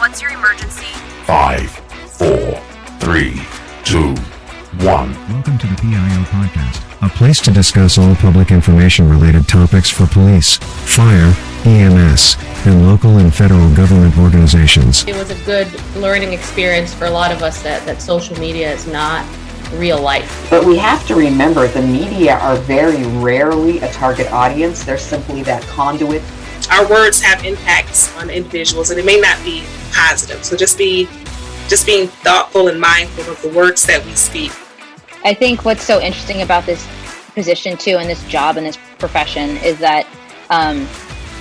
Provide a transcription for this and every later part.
What's your emergency? 5, 4, 3, 2, 1. Welcome to the PIO Podcast, a place to discuss all public information-related topics for police, fire, EMS, and local and federal government organizations. It was a good learning experience for a lot of us that social media is not real life. But we have to remember the media are very rarely a target audience. They're simply that conduit. Our words have impacts on individuals, and it may not be positive. So just being thoughtful and mindful of the words that we speak. I think what's so interesting about this position too, and this job and this profession, is that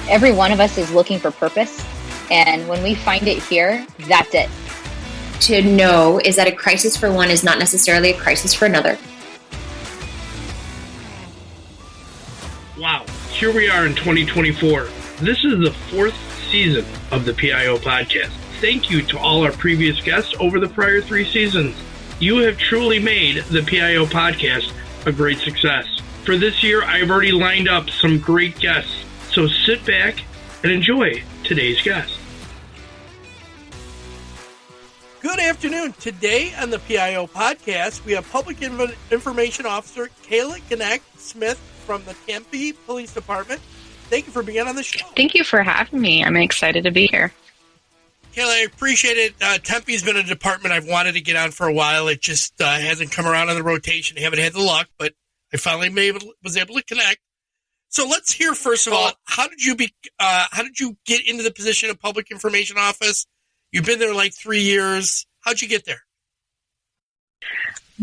every one of us is looking for purpose, and when we find it here, that's it. To know is that a crisis for one is not necessarily a crisis for another. Wow, here we are in 2024. This is the 4th season of the PIO podcast. Thank you to all our previous guests over the prior 3 seasons. You have truly made the PIO podcast a great success. For this year, I've already lined up some great guests, so sit back and enjoy today's guest. Good afternoon. Today on the PIO podcast, we have Public Information Officer Kayla Gneck-Smith from the Tempe Police Department. Thank you for being on the show. Thank you for having me. I'm excited to be here. Kayla, I appreciate it. Tempe's been a department I've wanted to get on for a while. It just hasn't come around on the rotation. I haven't had the luck, but I finally was able to connect. So let's hear, first of all, how did you get into the position of Public Information Office? You've been there like 3 years. How'd you get there?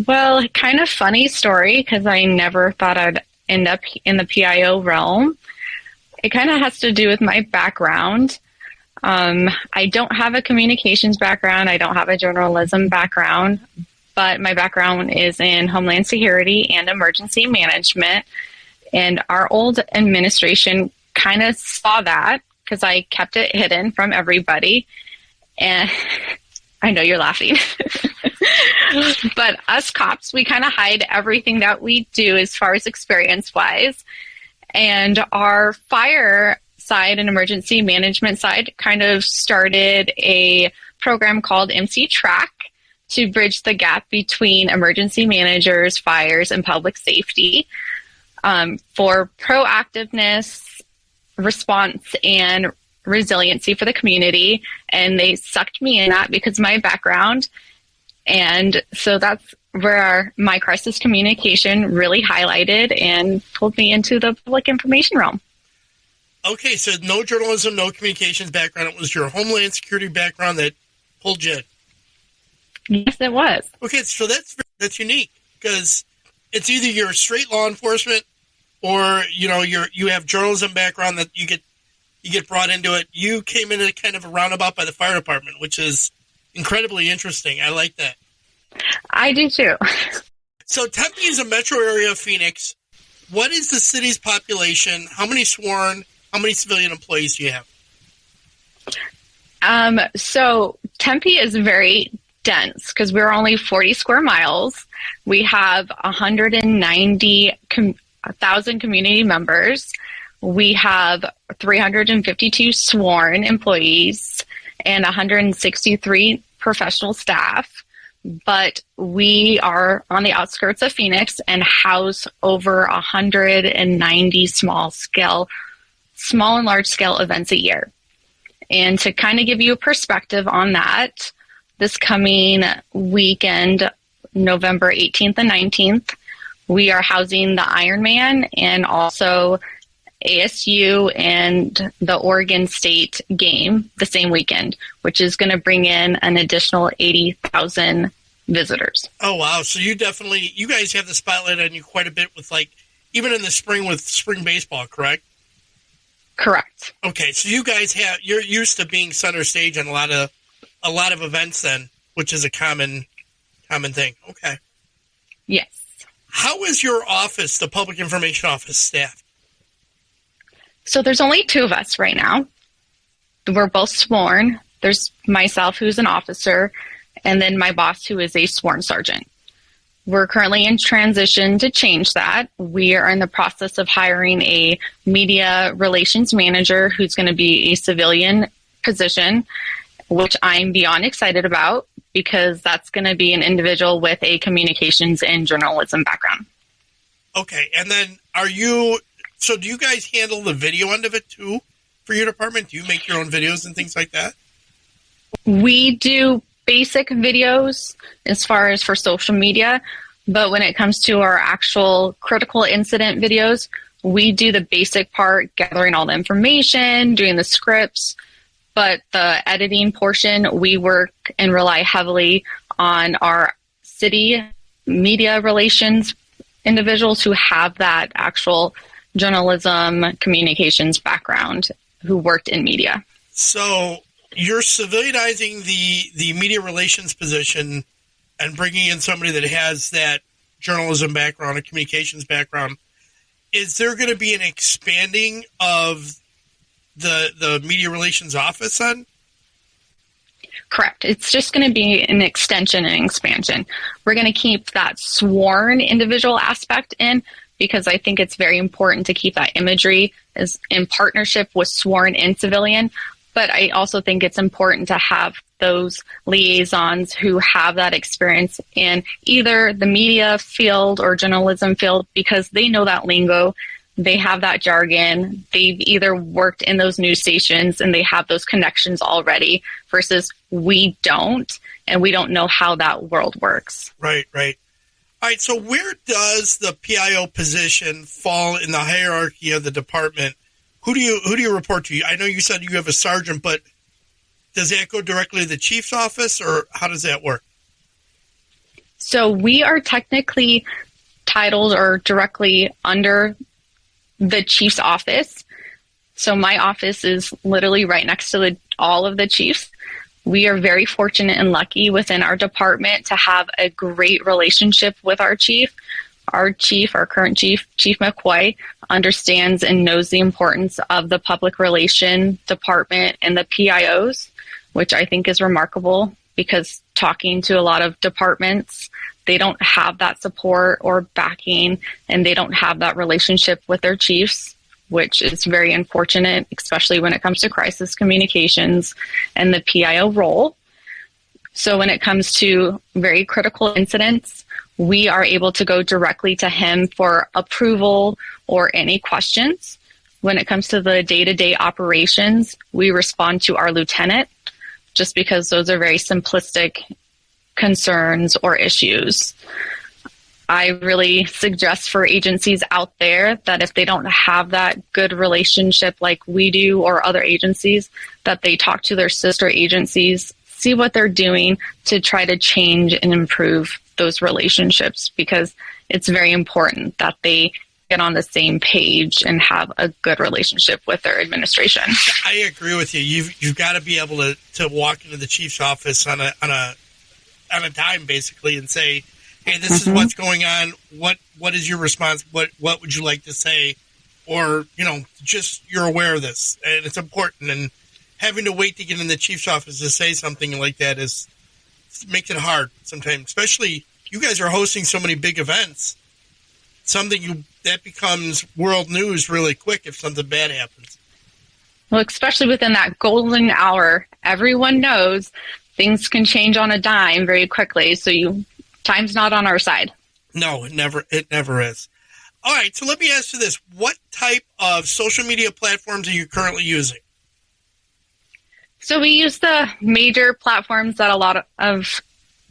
Well, kind of funny story, because I never thought I'd end up in the PIO realm. It kind of has to do with my background. I don't have a communications background. I don't have a journalism background, but my background is in Homeland Security and emergency management. And our old administration kind of saw that because I kept it hidden from everybody. And I know you're laughing, but us cops, we kind of hide everything that we do as far as experience-wise. And our fire side and emergency management side kind of started a program called MC Track to bridge the gap between emergency managers, fires, and public safety for proactiveness, response, and resiliency for the community. And they sucked me in that because of my background. And so that's where my crisis communication really highlighted and pulled me into the public information realm. Okay, so no journalism, no communications background. It was your Homeland Security background that pulled you in. Yes, it was. Okay, so that's unique because it's either you're straight law enforcement or you have journalism background that you get brought into it. You came in a kind of a roundabout by the fire department, which is incredibly interesting. I like that. I do too. So Tempe is a metro area of Phoenix. What is the city's population? How many sworn? How many civilian employees do you have? So Tempe is very dense because we're only 40 square miles. We have 190,000 community members. We have 352 sworn employees and 163 professional staff. But we are on the outskirts of Phoenix and house over 190 small and large scale events a year. And to kind of give you a perspective on that, this coming weekend, November 18th and 19th, we are housing the Ironman and also ASU and the Oregon State game the same weekend, which is going to bring in an additional 80,000 visitors. Oh, wow. So you guys have the spotlight on you quite a bit with even in the spring with spring baseball, correct? Correct. Okay. So you're used to being center stage on a lot of events then, which is a common thing. Okay. Yes. How is your office, the Public Information Office, staffed? So there's only 2 of us right now. We're both sworn. There's myself, who's an officer, and then my boss, who is a sworn sergeant. We're currently in transition to change that. We are in the process of hiring a media relations manager who's going to be a civilian position. which I'm beyond excited about because that's going to be an individual with a communications and journalism background. Okay, and then do you guys handle the video end of it too for your department? Do you make your own videos and things like that? We do basic videos as far as for social media, but when it comes to our actual critical incident videos, we do the basic part, gathering all the information, doing the scripts, but the editing portion, we work and rely heavily on our city media relations individuals who have that actual journalism communications background who worked in media. So you're civilianizing the media relations position and bringing in somebody that has that journalism background, a communications background. Is there going to be an expanding of the media relations office then? Correct. It's just going to be an extension and expansion. We're going to keep that sworn individual aspect in because I think it's very important to keep that imagery as in partnership with sworn in civilian. But I also think it's important to have those liaisons who have that experience in either the media field or journalism field because they know that lingo, they have that jargon, they've either worked in those news stations and they have those connections already versus we don't, and we don't know how that world works. Right. All right, so where does the PIO position fall in the hierarchy of the department? Who do you report to? I know you said you have a sergeant, but does that go directly to the chief's office, or how does that work? So we are technically titled or directly under the chief's office. So my office is literally right next to all of the chiefs. We are very fortunate and lucky within our department to have a great relationship with our chief. Our chief, our current chief, Chief McCoy, understands and knows the importance of the public relation department and the PIOs, which I think is remarkable because talking to a lot of departments, they don't have that support or backing, and they don't have that relationship with their chiefs, which is very unfortunate, especially when it comes to crisis communications and the PIO role. So when it comes to very critical incidents, we are able to go directly to him for approval or any questions. When it comes to the day-to-day operations, we respond to our lieutenant just because those are very simplistic concerns or issues. I really suggest for agencies out there that if they don't have that good relationship like we do or other agencies, that they talk to their sister agencies, see what they're doing to try to change and improve those relationships, because it's very important that they get on the same page and have a good relationship with their administration. I agree with you. You've got to be able to walk into the chief's office on a dime basically and say, hey, this is what's going on. What is your response? What would you like to say? Or, just you're aware of this and it's important. And having to wait to get in the chief's office to say something like that makes it hard sometimes, especially you guys are hosting so many big events. That becomes world news really quick if something bad happens. Well, especially within that golden hour, everyone knows things can change on a dime very quickly. So time's not on our side. No, it never is. All right, so let me ask you this. What type of social media platforms are you currently using? So we use the major platforms that a lot of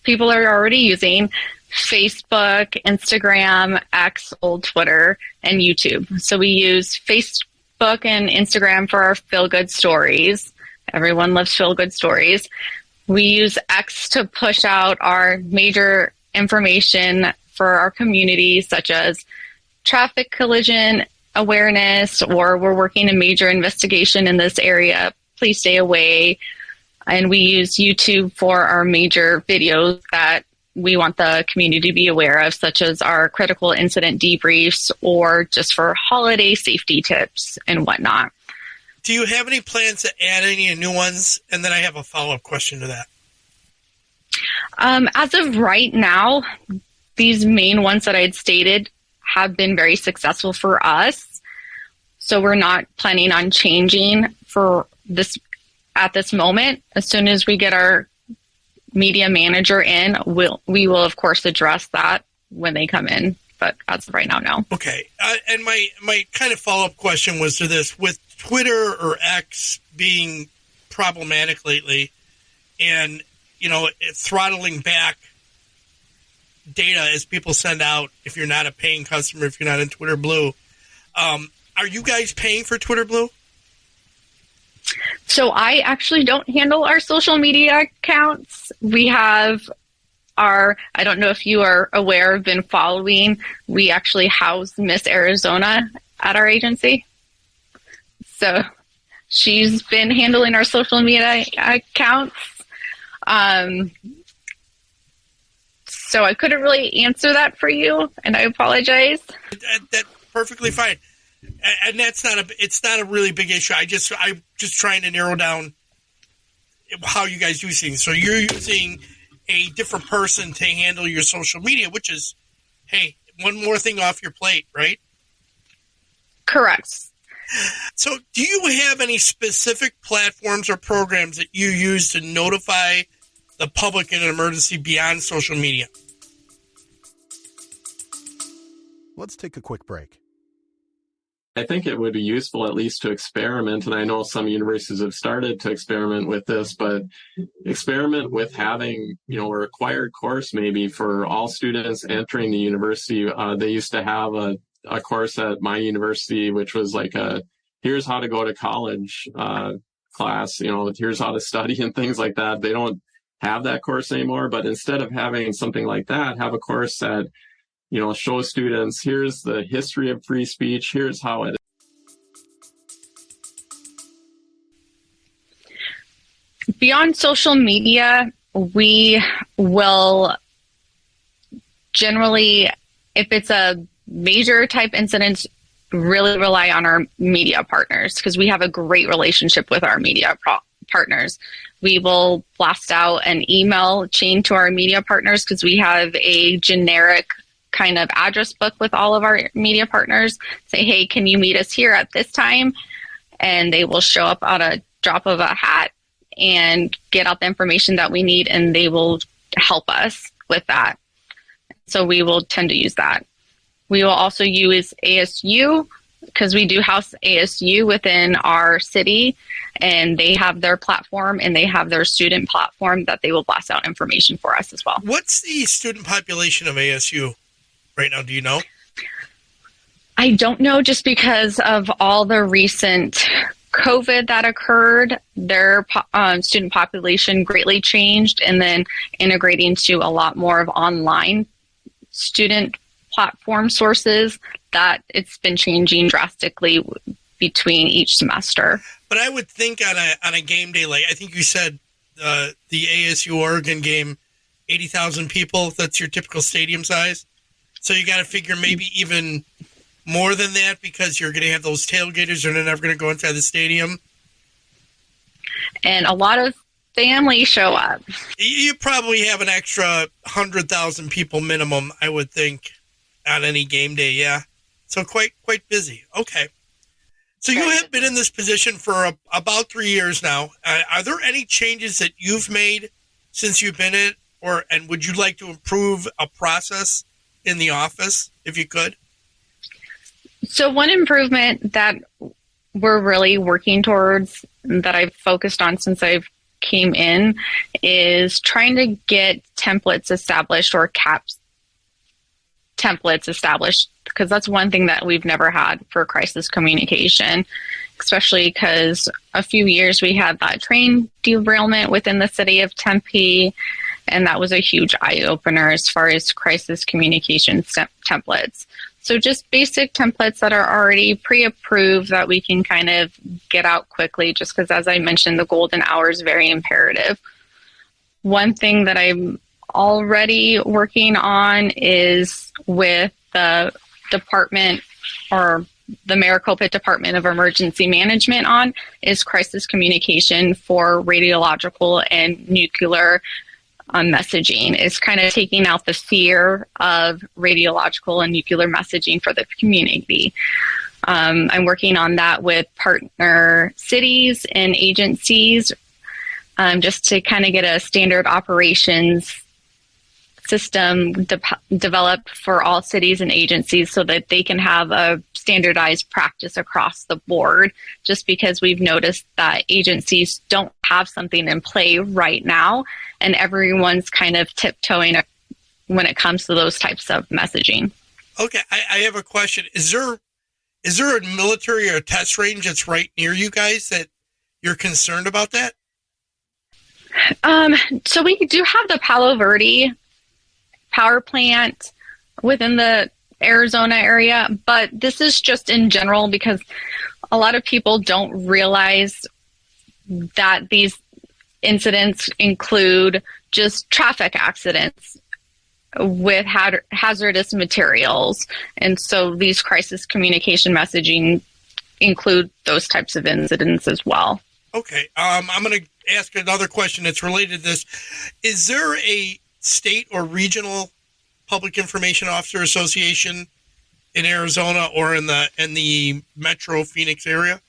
people are already using: Facebook, Instagram, X, old Twitter, and YouTube. So we use Facebook and Instagram for our feel-good stories. Everyone loves feel-good stories. We use X to push out our major information for our community, such as traffic collision awareness, or we're working a major investigation in this area, please stay away. And we use YouTube for our major videos that we want the community to be aware of, such as our critical incident debriefs or just for holiday safety tips and whatnot. Do you have any plans to add any new ones? And then I have a follow-up question to that. As of right now, these main ones that I had stated have been very successful for us. So we're not planning on changing for this at this moment. As soon as we get our media manager in, we will of course address that when they come in. But as of right now, no. Okay. And my kind of follow-up question was to this. With Twitter or X being problematic lately and, throttling back data as people send out, if you're not a paying customer, if you're not in Twitter Blue, are you guys paying for Twitter Blue? So I actually don't handle our social media accounts. We have I don't know if you are aware, have been following, we actually house Miss Arizona at our agency. So she's been handling our social media accounts. So I couldn't really answer that for you, and I apologize. That's perfectly fine. And it's not a really big issue. I'm just trying to narrow down how you guys do things. So you're using a different person to handle your social media, which is, hey, one more thing off your plate, right? Correct. So do you have any specific platforms or programs that you use to notify the public in an emergency beyond social media? Let's take a quick break. I think it would be useful at least to experiment, and I know some universities have started to experiment with this, but experiment with having, a required course maybe for all students entering the university. They used to have a course at my university, which was like here's how to go to college class, here's how to study and things like that. They don't have that course anymore, but instead of having something like that, have a course that show students, here's the history of free speech, here's how it is. Beyond social media, we will generally, if it's a major type incident, really rely on our media partners because we have a great relationship with our media partners. We will blast out an email chain to our media partners because we have a generic kind of address book with all of our media partners. Say, hey, can you meet us here at this time? And they will show up on a drop of a hat and get out the information that we need, and they will help us with that. So we will tend to use that. We will also use ASU because we do house ASU within our city, and they have their platform and they have their student platform that they will blast out information for us as well. What's the student population of ASU right now? Do you know? I don't know, just because of all the recent COVID that occurred, their student population greatly changed, and then integrating to a lot more of online student platform sources, that it's been changing drastically between each semester. But I would think on a game day, like I think you said the ASU Oregon game, 80,000 people, that's your typical stadium size. So you got to figure maybe even more than that because you're going to have those tailgaters and they're never going to go inside the stadium. And a lot of families show up. You probably have an extra 100,000 people minimum, I would think, on any game day, yeah. So quite busy. Okay. So you have been in this position for about 3 years now. Are there any changes that you've made since you've been in it, and would you like to improve a process in the office if you could? So one improvement that we're really working towards, that I've focused on since I've came in, is trying to get templates established, or CAPS templates established, because that's one thing that we've never had for crisis communication, especially because a few years we had that train derailment within the city of Tempe, and that was a huge eye-opener as far as crisis communication templates. So just basic templates that are already pre-approved that we can kind of get out quickly, just because, as I mentioned, the golden hour is very imperative. One thing that I'm already working on is with the department, or the Maricopa Department of Emergency Management, on is crisis communication for radiological and nuclear messaging. Is kind of taking out the fear of radiological and nuclear messaging for the community. I'm working on that with partner cities and agencies just to kind of get a standard operations system developed for all cities and agencies so that they can have a standardized practice across the board, just because we've noticed that agencies don't have something in play right now, and everyone's kind of tiptoeing when it comes to those types of messaging. Okay, I have a question. Is there a military or a test range that's right near you guys that you're concerned about that? So we do have the Palo Verde power plant within the Arizona area, but this is just in general because a lot of people don't realize that these incidents include just traffic accidents with hazardous materials. And so these crisis communication messaging include those types of incidents as well. Okay. I'm going to ask another question that's related to this. Is there a state or regional public information officer association in Arizona or in the Metro Phoenix area?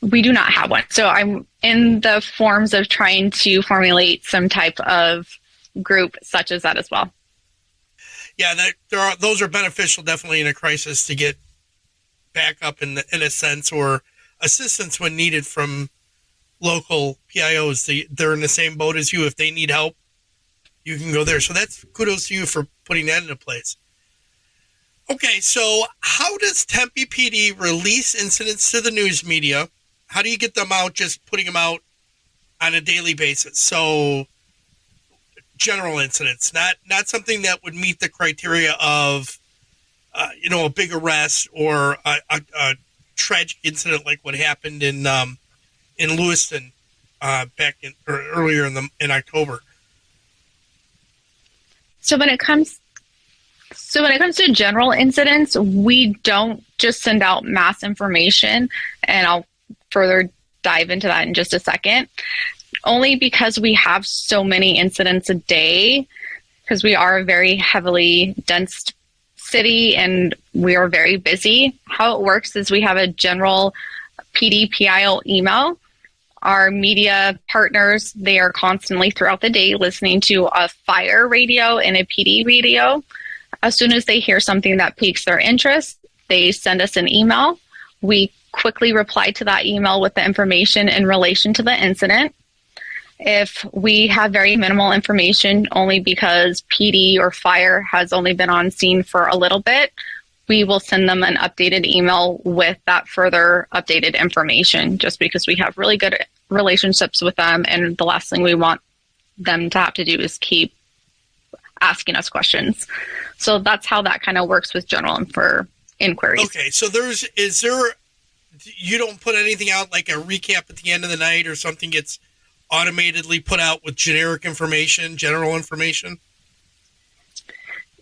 We do not have one. So I'm in the forms of trying to formulate some type of group such as that as well. Yeah, those are beneficial definitely in a crisis to get backup in a sense, or assistance when needed from local PIOs. They're in the same boat as you. If they need help, you can go there. So that's kudos to you for putting that into place. Okay, so how does Tempe PD release incidents to the news media? How do you get them out, just putting them out on a daily basis? So general incidents, not something that would meet the criteria of, a big arrest or a tragic incident like what happened in Lewiston earlier in October. So when it comes to general incidents, we don't just send out mass information, and I'll further dive into that in just a second, only because we have so many incidents a day, because we are a very heavily dense city and we are very busy. How it works is we have a general PD-PIO email. Our media partners, they are constantly throughout the day listening to a fire radio and a PD radio. As soon as they hear something that piques their interest, they send us an email. We quickly reply to that email with the information in relation to the incident. If we have very minimal information, only because PD or fire has only been on scene for a little bit, we will send them an updated email with that further updated information, just because we have really good relationships with them, and the last thing we want them to have to do is keep asking us questions. So that's how that kind of works with general inquiries. Okay, so you don't put anything out like a recap at the end of the night, or something gets automatically put out with generic information, general information?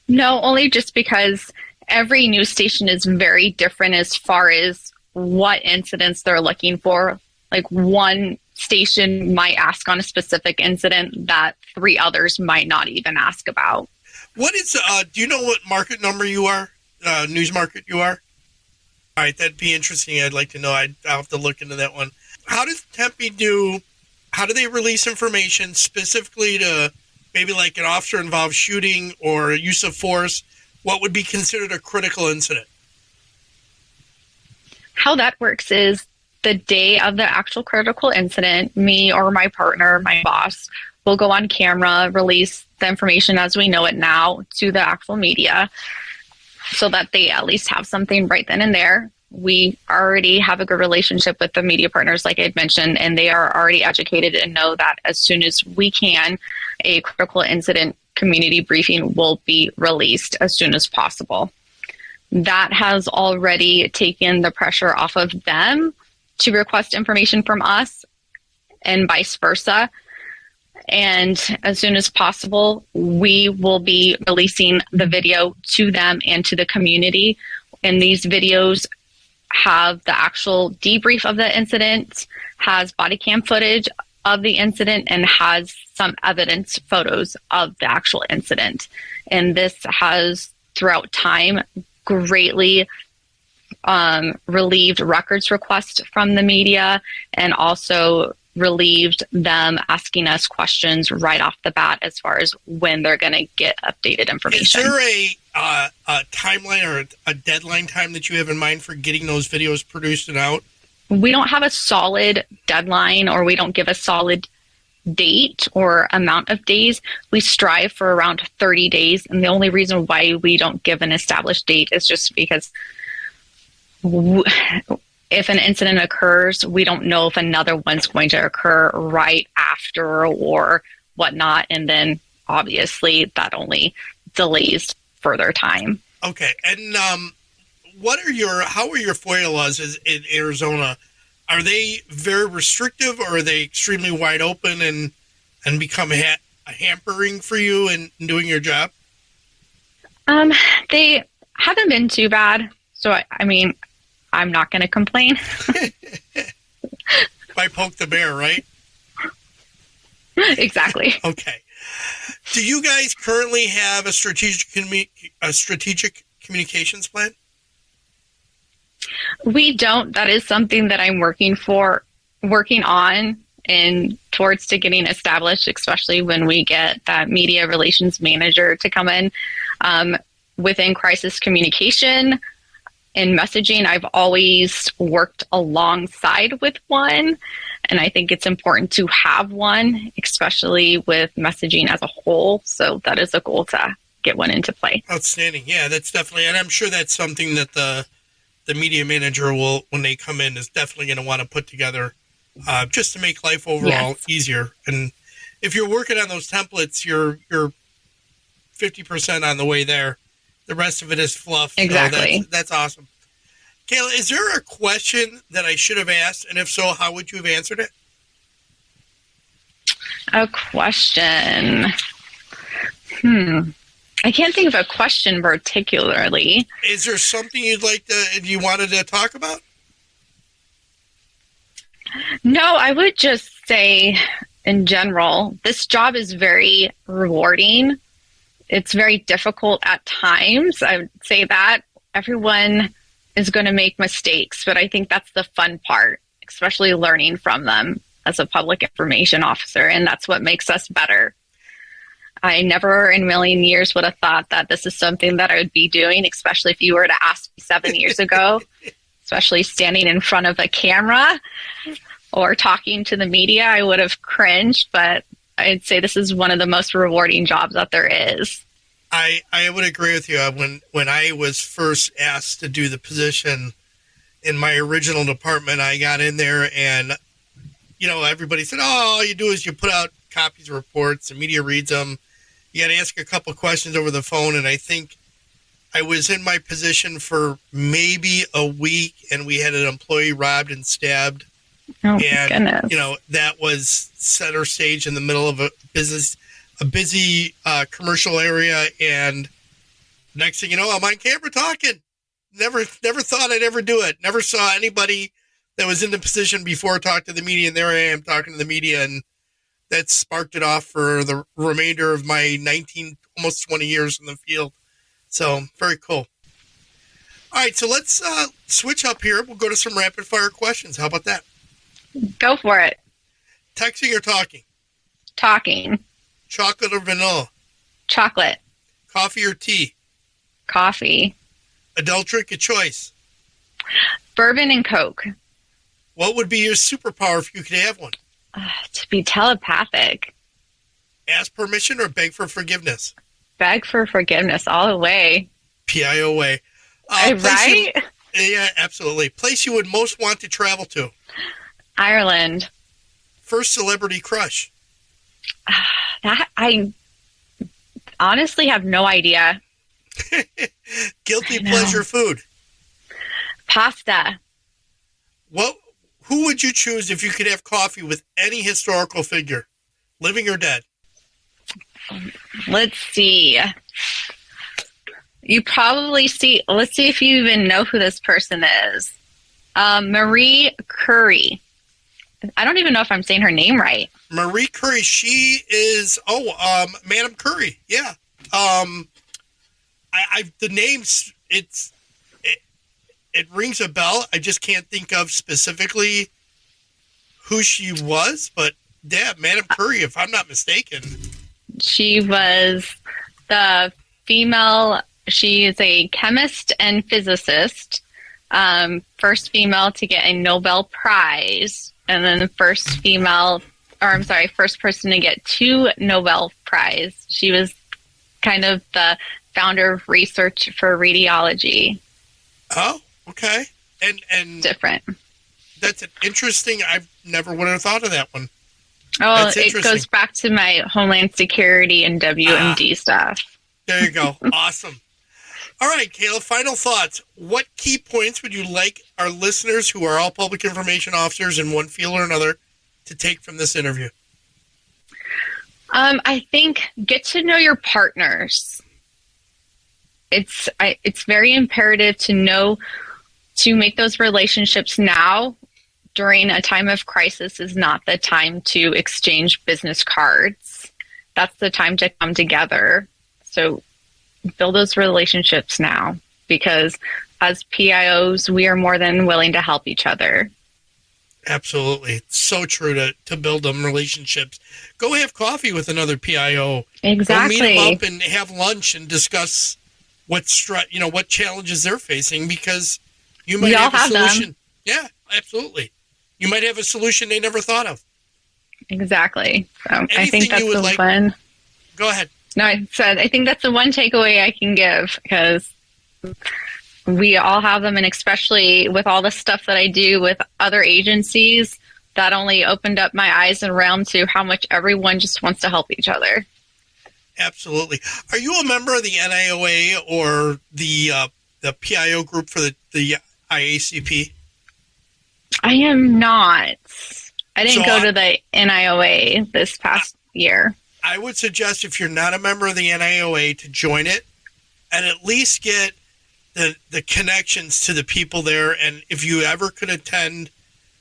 No, only just because every news station is very different as far as what incidents they're looking for. Like one station might ask on a specific incident that 3 others might not even ask about. What is, do you know what market number you are, news market you are? All right, that'd be interesting. I'd like to know. I'll have to look into that one. How does Tempe how do they release information specifically to maybe like an officer-involved shooting or use of force? What would be considered a critical incident? How that works is the day of the actual critical incident, me or my partner, my boss, will go on camera, release the information as we know it now to the actual media so that they at least have something right then and there. We already have a good relationship with the media partners, like I had mentioned, and they are already educated and know that as soon as we can, a critical incident community briefing will be released as soon as possible. That has already taken the pressure off of them to request information from us and vice versa. And as soon as possible, we will be releasing the video to them and to the community. And these videos have the actual debrief of the incident, has body cam footage of the incident, and has some evidence photos of the actual incident. And this has, throughout time, greatly relieved records requests from the media, and also relieved them asking us questions right off the bat as far as when they're going to get updated information. Is there a timeline or a deadline time that you have in mind for getting those videos produced and out? We don't have a solid deadline, or we don't give a solid date or amount of days. We strive for around 30 days. And the only reason why we don't give an established date is just because if an incident occurs, we don't know if another one's going to occur right after or whatnot. And then obviously that only delays further time. Okay. And how are your FOIA laws in Arizona? Are they very restrictive, or are they extremely wide open and become a hampering for you in doing your job? They haven't been too bad. So, I mean, I'm not going to complain. I poke the bear, right? Exactly. Okay. Do you guys currently have a strategic communications plan? We don't. That is something that I'm working on and towards to getting established, especially when we get that media relations manager to come in. Within crisis communication and messaging, I've always worked alongside with one, and I think it's important to have one, especially with messaging as a whole. So that is a goal to get one into play. Outstanding. Yeah, that's definitely, and I'm sure that's something that the media manager will, when they come in, is definitely going to want to put together just to make life overall easier. And if you're working on those templates, you're 50% on the way there. The rest of it is fluff. Exactly. So that's awesome. Kayla, is there a question that I should have asked? And if so, how would you have answered it? A question. I can't think of a question particularly. Is there something you wanted to talk about? No, I would just say in general, this job is very rewarding. It's very difficult at times. I would say that everyone is going to make mistakes, but I think that's the fun part, especially learning from them as a public information officer. And that's what makes us better. I never in a million years would have thought that this is something that I would be doing, especially if you were to ask me 7 years ago, especially standing in front of a camera or talking to the media. I would have cringed, but I'd say this is one of the most rewarding jobs that there is. I would agree with you. When I was first asked to do the position in my original department, I got in there and, everybody said, oh, all you do is you put out copies of reports, the media reads them. You got to ask a couple of questions over the phone. And I think I was in my position for maybe a week, and we had an employee robbed and stabbed. Oh, and, goodness. That was center stage in the middle of a busy commercial area. And next thing you know, I'm on camera talking. Never thought I'd ever do it. Never saw anybody that was in the position before talk to the media. And there I am talking to the media. And that sparked it off for the remainder of my 19, almost 20 years in the field. So very cool. All right. So let's switch up here. We'll go to some rapid fire questions. How about that? Go for it. Texting or talking? Talking. Chocolate or vanilla? Chocolate. Coffee or tea? Coffee. Adult drink of choice? Bourbon and Coke. What would be your superpower if you could have one? To be telepathic. Ask permission or beg for forgiveness? Beg for forgiveness all the way. PIO way. Right? Yeah, absolutely. Place you would most want to travel to? Ireland. First celebrity crush? That I honestly have no idea. Guilty pleasure food? Pasta. Who would you choose if you could have coffee with any historical figure, living or dead? Let's see. You probably see. Let's see if you even know who this person is. Marie Curie. I don't even know if I'm saying her name right. Marie Curie. She is. Madam Curie. Yeah. The names. It rings a bell. I just can't think of specifically who she was, but yeah, Madam Curry, if I'm not mistaken. She was the female, she is a chemist and physicist, first female to get a Nobel Prize, and then the first person to get 2 Nobel Prize. She was kind of the founder of research for radiology. Oh, okay. And different. That's an interesting, I never would have thought of that one. Oh, it goes back to my Homeland Security and WMD stuff. There you go. Awesome. All right, Kayla, final thoughts. What key points would you like our listeners, who are all public information officers in one field or another, to take from this interview? I think get to know your partners. It's very imperative to make those relationships now. During a time of crisis is not the time to exchange business cards. That's the time to come together. So build those relationships now, because as PIOs, we are more than willing to help each other. Absolutely. It's so true to build them relationships. Go have coffee with another PIO. Exactly. Go meet them up and have lunch and discuss what challenges they're facing, because you might have a solution. Them. Yeah, absolutely. You might have a solution they never thought of. Exactly. So I think that's the one. Go ahead. No, I think that's the one takeaway I can give, because we all have them, and especially with all the stuff that I do with other agencies, that only opened up my eyes and realm to how much everyone just wants to help each other. Absolutely. Are you a member of the NIOA or the PIO group for the IACP? I am not. I didn't go to the NIOA this past year. I would suggest, if you're not a member of the NIOA, to join it and at least get the connections to the people there. And if you ever could attend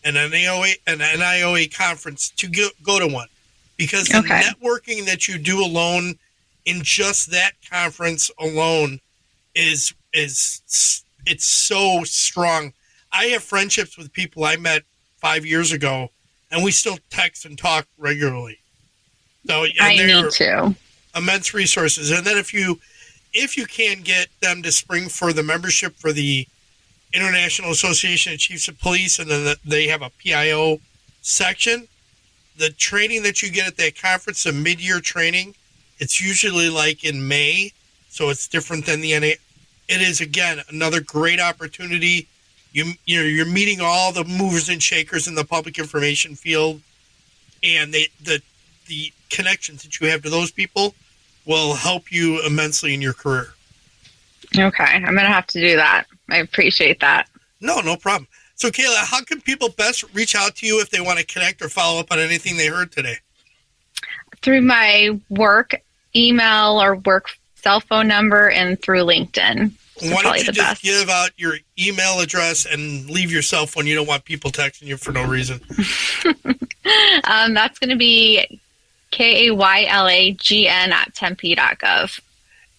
an NIOA conference, to go to one, because the networking that you do alone in just that conference alone it's so strong. I have friendships with people I met 5 years ago, and we still text and talk regularly. So I need to. Immense resources. And then if you can get them to spring for the membership for the International Association of Chiefs of Police, and then they have a PIO section, the training that you get at that conference, a mid-year training, it's usually like in May, so it's different than the NA. It is, again, another great opportunity. You're meeting all the movers and shakers in the public information field, and the connections that you have to those people will help you immensely in your career. Okay, I'm going to have to do that. I appreciate that. No problem. So, Kayla, how can people best reach out to you if they want to connect or follow up on anything they heard today? Through my work email or work cell phone number, and through LinkedIn. Why don't you just give out your email address and leave your cell phone? You don't want people texting you for no reason. That's going to be KAYLAGN@tempe.gov.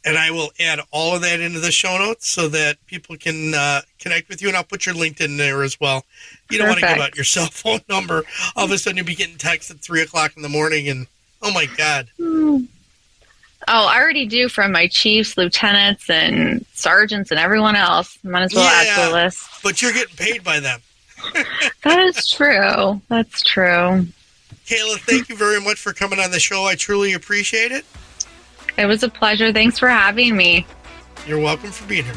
And I will add all of that into the show notes so that people can connect with you, and I'll put your LinkedIn there as well. You don't want to give out your cell phone number. All of a sudden you'll be getting texts at 3 o'clock in the morning, and oh my God. Oh, I already do from my chiefs, lieutenants, and sergeants, and everyone else. Might as well add to the list. But you're getting paid by them. That is true. That's true. Kayla, thank you very much for coming on the show. I truly appreciate it. It was a pleasure. Thanks for having me. You're welcome for being here.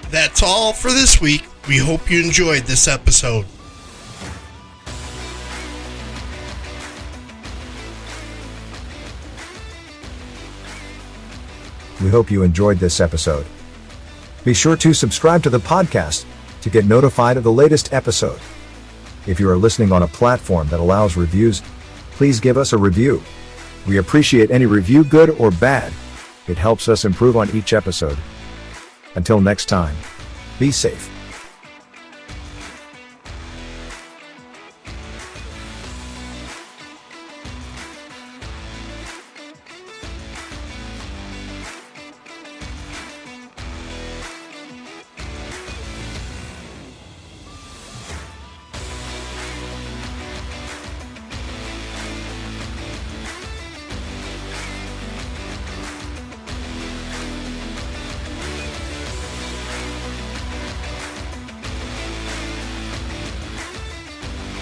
That's all for this week. We hope you enjoyed this episode. We hope you enjoyed this episode. Be sure to subscribe to the podcast to get notified of the latest episode. If you are listening on a platform that allows reviews, please give us a review. We appreciate any review, good or bad. It helps us improve on each episode. Until next time, be safe.